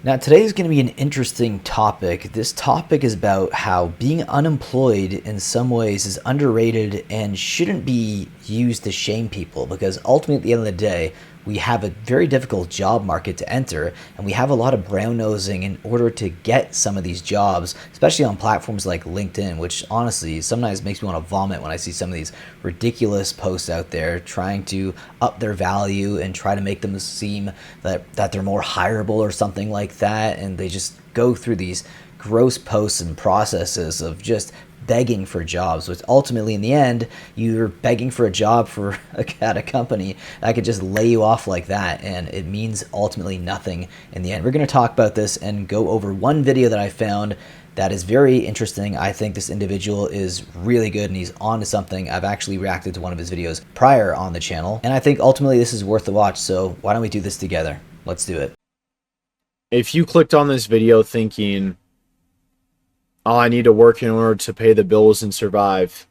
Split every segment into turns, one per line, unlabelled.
Now, today is going to be an interesting topic. This topic is about how being unemployed in some ways is underrated and shouldn't be used to shame people because ultimately, at the end of the day, we have a very difficult job market to enter and we have a lot of brown nosing in order to get some of these jobs, especially on platforms like LinkedIn, which honestly sometimes makes me want to vomit when I see some of these ridiculous posts out there trying to up their value and try to make them seem that they're more hireable or something like that. And they just go through these gross posts and processes of just begging for jobs, which ultimately in the end you're begging for a job for at a company that could just lay you off like that, and it means ultimately nothing in the end. We're going to talk about this and go over one video that I found that is very interesting. I think this individual is really good and he's on to something. I've actually reacted to one of his videos prior on the channel, and I think ultimately this is worth the watch. So why don't we do this together? Let's do it.
If you clicked on this video thinking, oh, I need to work in order to pay the bills and survive,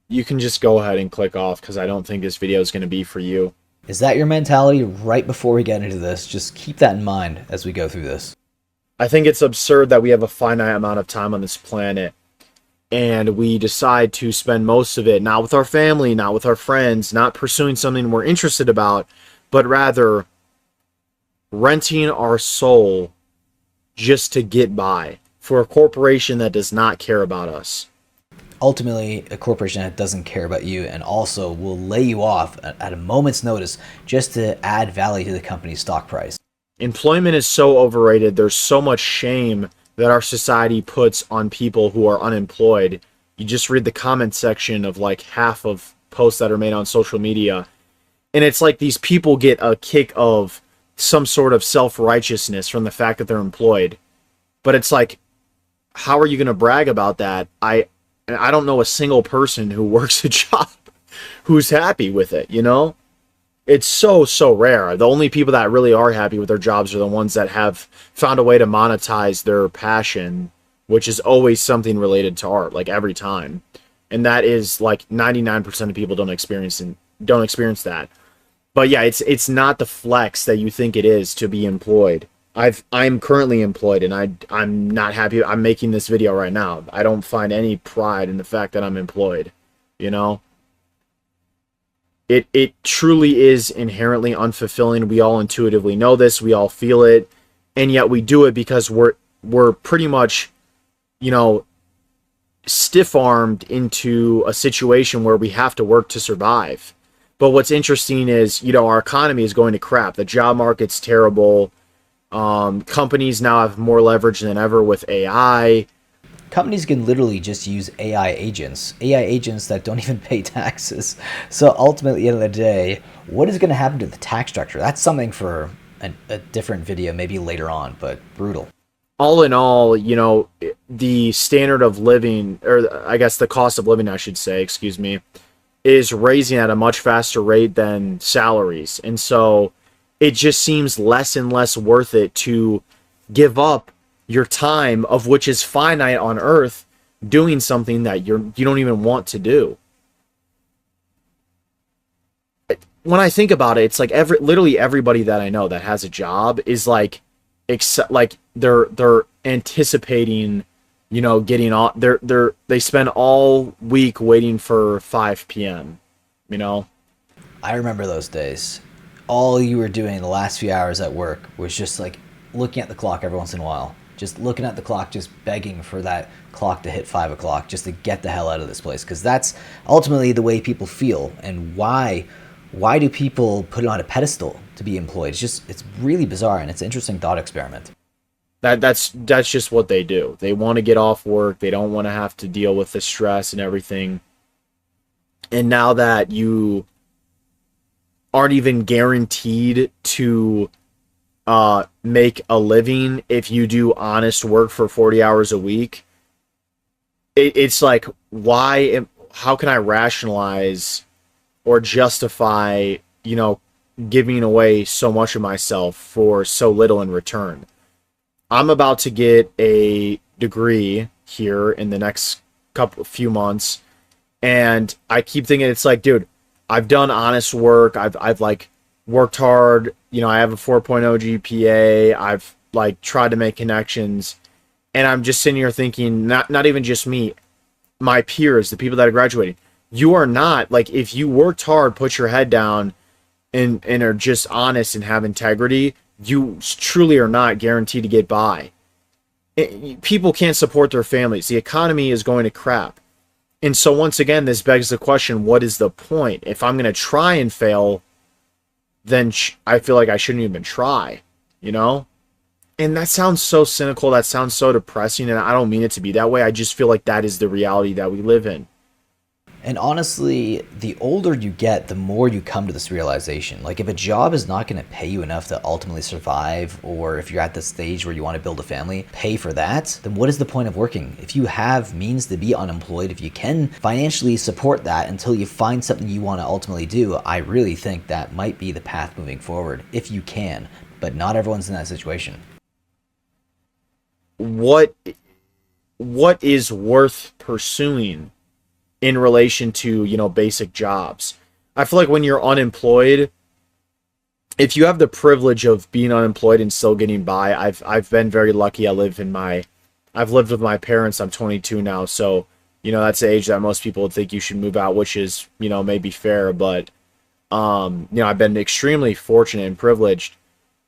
you can just go ahead and click off because I don't think this video is going to be for you.
Is that your mentality right before we get into this? Just keep that in mind as we go through this.
I think it's absurd that we have a finite amount of time on this planet and we decide to spend most of it not with our family, not with our friends, not pursuing something we're interested about, but rather renting our soul just to get by for a corporation that does not care about us.
Ultimately, a corporation that doesn't care about you and also will lay you off at a moment's notice just to add value to the company's stock price.
Employment is so overrated. There's so much shame that our society puts on people who are unemployed. You just read the comment section of like half of posts that are made on social media, and it's like these people get a kick of some sort of self-righteousness from the fact that they're employed. But it's like, how are you going to brag about that? I don't know a single person who works a job who's happy with it, you know? It's so rare. The only people that really are happy with their jobs are the ones that have found a way to monetize their passion, which is always something related to art, like every time. And that is like 99% of people don't experience that. But yeah, it's not the flex that you think it is to be employed. I'm currently employed and I'm not happy. I'm making this video right now. I don't find any pride in the fact that I'm employed, you know? It truly is inherently unfulfilling. We all intuitively know this, we all feel it, and yet we do it because we're pretty much, you know, stiff-armed into a situation where we have to work to survive. But what's interesting is, you know, our economy is going to crap. The job market's terrible. Companies now have more leverage than ever with AI.
Companies can literally just use AI agents that don't even pay taxes. So ultimately, at the end of the day, what is going to happen to the tax structure? That's something for a different video, maybe later on, but brutal.
All in all, you know, the standard of living, or I guess the cost of living, I should say, excuse me, is raising at a much faster rate than salaries. And so it just seems less and less worth it to give up your time, of which is finite on Earth, doing something that you don't even want to do. When I think about it, it's like literally everybody that I know that has a job is like, they're anticipating, you know, getting on. They spend all week waiting for 5 p.m. You know,
I remember those days. All you were doing the last few hours at work was just like looking at the clock every once in a while. Just looking at the clock, just begging for that clock to hit 5 o'clock just to get the hell out of this place. Because that's ultimately the way people feel. And why do people put it on a pedestal to be employed? It's really bizarre, and it's an interesting thought experiment.
That's just what they do. They want to get off work. They don't want to have to deal with the stress and everything. And now that you aren't even guaranteed to make a living if you do honest work for 40 hours a week, it's like, how can I rationalize or justify, you know, giving away so much of myself for so little in return? I'm about to get a degree here in the next few months, and I keep thinking, it's like, dude, I've done honest work. I've like worked hard. You know, I have a 4.0 GPA. I've like tried to make connections, and I'm just sitting here thinking, not even just me, my peers, the people that are graduating, you are not, like, if you worked hard, put your head down, and are just honest and have integrity, you truly are not guaranteed to get by. People can't support their families. The economy is going to crap. And so once again, this begs the question, what is the point? If I'm going to try and fail, then I feel like I shouldn't even try, you know? And that sounds so cynical. That sounds so depressing. And I don't mean it to be that way. I just feel like that is the reality that we live in.
And honestly, the older you get, the more you come to this realization. Like, if a job is not going to pay you enough to ultimately survive, or if you're at the stage where you want to build a family, pay for that, then what is the point of working? If you have means to be unemployed, if you can financially support that until you find something you want to ultimately do, I really think that might be the path moving forward, if you can. But not everyone's in that situation.
What is worth pursuing in relation to, you know, basic jobs? I feel like when you're unemployed, if you have the privilege of being unemployed and still getting by, I've been very lucky. I've lived with my parents. I'm 22 now, so you know that's the age that most people would think you should move out, which is, you know, maybe fair, but you know, I've been extremely fortunate and privileged.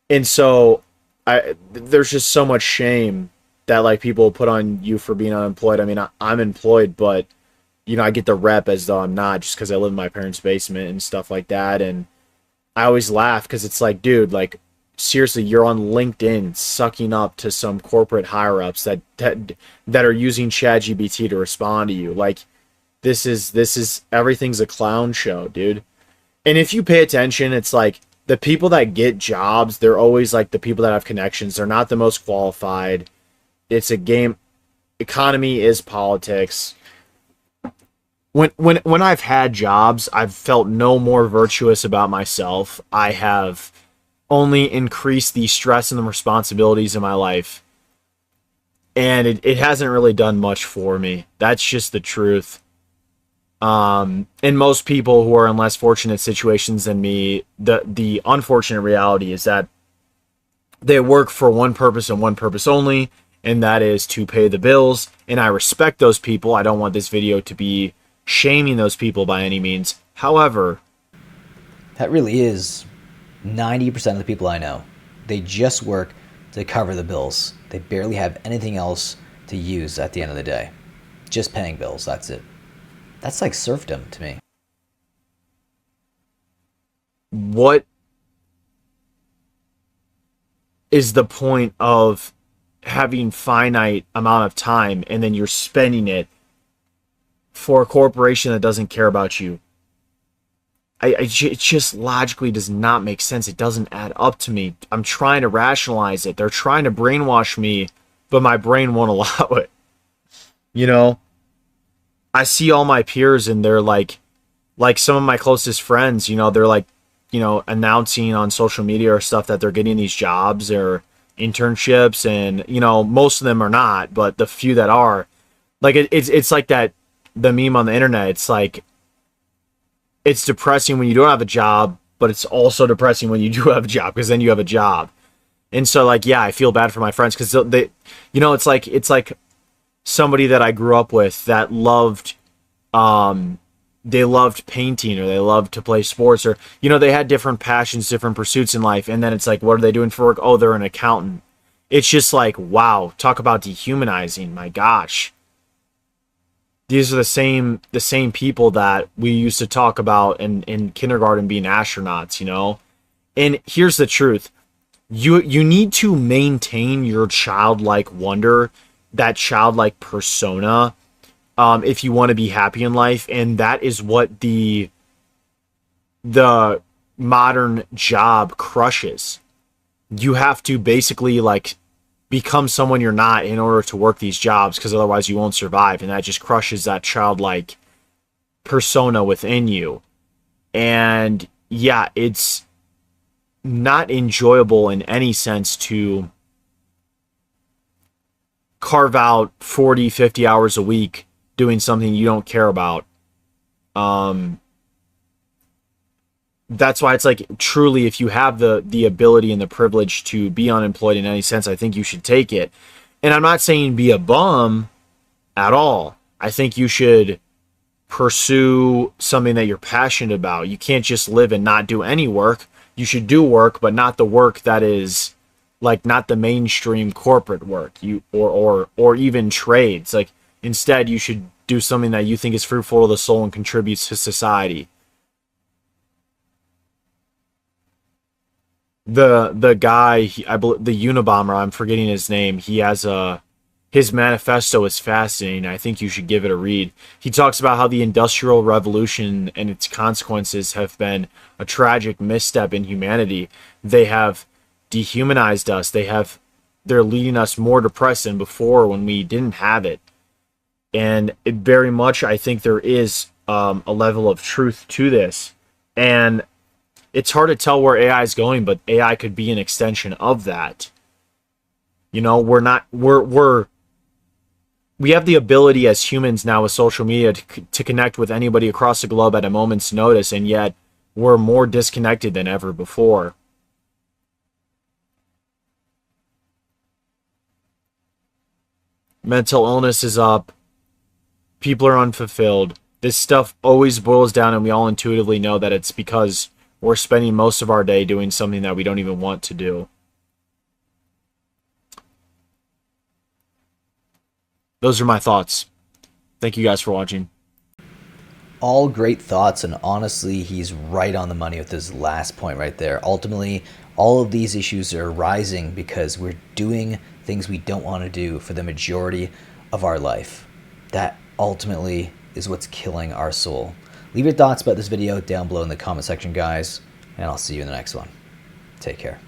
And so there's just so much shame that like people put on you for being unemployed. I mean, I'm employed, but you know, I get the rep as though I'm not, just because I live in my parents' basement and stuff like that. And I always laugh because it's like, dude, like, seriously, you're on LinkedIn sucking up to some corporate higher ups that are using ChatGPT to respond to you. Like, this is everything's a clown show, dude. And if you pay attention, it's like the people that get jobs, they're always like the people that have connections. They're not the most qualified. It's a game. Economy is politics. When I've had jobs, I've felt no more virtuous about myself. I have only increased the stress and the responsibilities in my life. And it hasn't really done much for me. That's just the truth. And most people who are in less fortunate situations than me, the unfortunate reality is that they work for one purpose and one purpose only, and that is to pay the bills. And I respect those people. I don't want this video to be shaming those people by any means. However,
that really is 90% of the people I know. They just work to cover the bills. They barely have anything else to use at the end of the day. Just paying bills, that's it. That's like serfdom to me.
What is the point of having finite amount of time and then you're spending it for a corporation that doesn't care about you? It just logically does not make sense. It doesn't add up to me. I'm trying to rationalize it. They're trying to brainwash me, but my brain won't allow it. You know? I see all my peers and they're like some of my closest friends, you know, they're like, you know, announcing on social media or stuff that they're getting these jobs or internships, and, you know, most of them are not, but the few that are, like, it's like that, the meme on the internet. It's like, it's depressing when you don't have a job, but it's also depressing when you do have a job, because then you have a job. And so, like, yeah, I feel bad for my friends because they, you know, it's like somebody that I grew up with that loved, they loved painting, or they loved to play sports, or, you know, they had different passions, different pursuits in life. And then it's like, what are they doing for work? Oh, they're an accountant. It's just like, wow, talk about dehumanizing. My gosh. These are the same people that we used to talk about in kindergarten being astronauts, you know? And here's the truth. You need to maintain your childlike wonder, that childlike persona, if you want to be happy in life. And that is what the modern job crushes. You have to basically, like, become someone you're not in order to work these jobs, because otherwise you won't survive. And that just crushes that childlike persona within you. And yeah, it's not enjoyable in any sense to carve out 40, 50 hours a week doing something you don't care about, that's why it's like, truly, if you have the ability and the privilege to be unemployed in any sense, I think you should take it. And I'm not saying be a bum at all. I think you should pursue something that you're passionate about. You can't just live and not do any work. You should do work, but not the work that is like not the mainstream corporate work. Or even trades. Like, instead, you should do something that you think is fruitful to the soul and contributes to society. The guy, I believe, the Unabomber, I'm forgetting his name. He has his manifesto is fascinating. I think you should give it a read. He talks about how the Industrial Revolution and its consequences have been a tragic misstep in humanity. They have dehumanized us. They're leading us more depressed than before when we didn't have it. And it very much, I think there is a level of truth to this. And it's hard to tell where AI is going, but AI could be an extension of that. You know, we have the ability as humans now with social media to connect with anybody across the globe at a moment's notice, and yet we're more disconnected than ever before. Mental illness is up. People are unfulfilled. This stuff always boils down, and we all intuitively know that it's because we're spending most of our day doing something that we don't even want to do. Those are my thoughts. Thank you guys for watching.
All great thoughts, and honestly, he's right on the money with his last point right there. Ultimately, all of these issues are rising because we're doing things we don't want to do for the majority of our life. That ultimately is what's killing our soul. Leave your thoughts about this video down below in the comment section, guys, and I'll see you in the next one. Take care.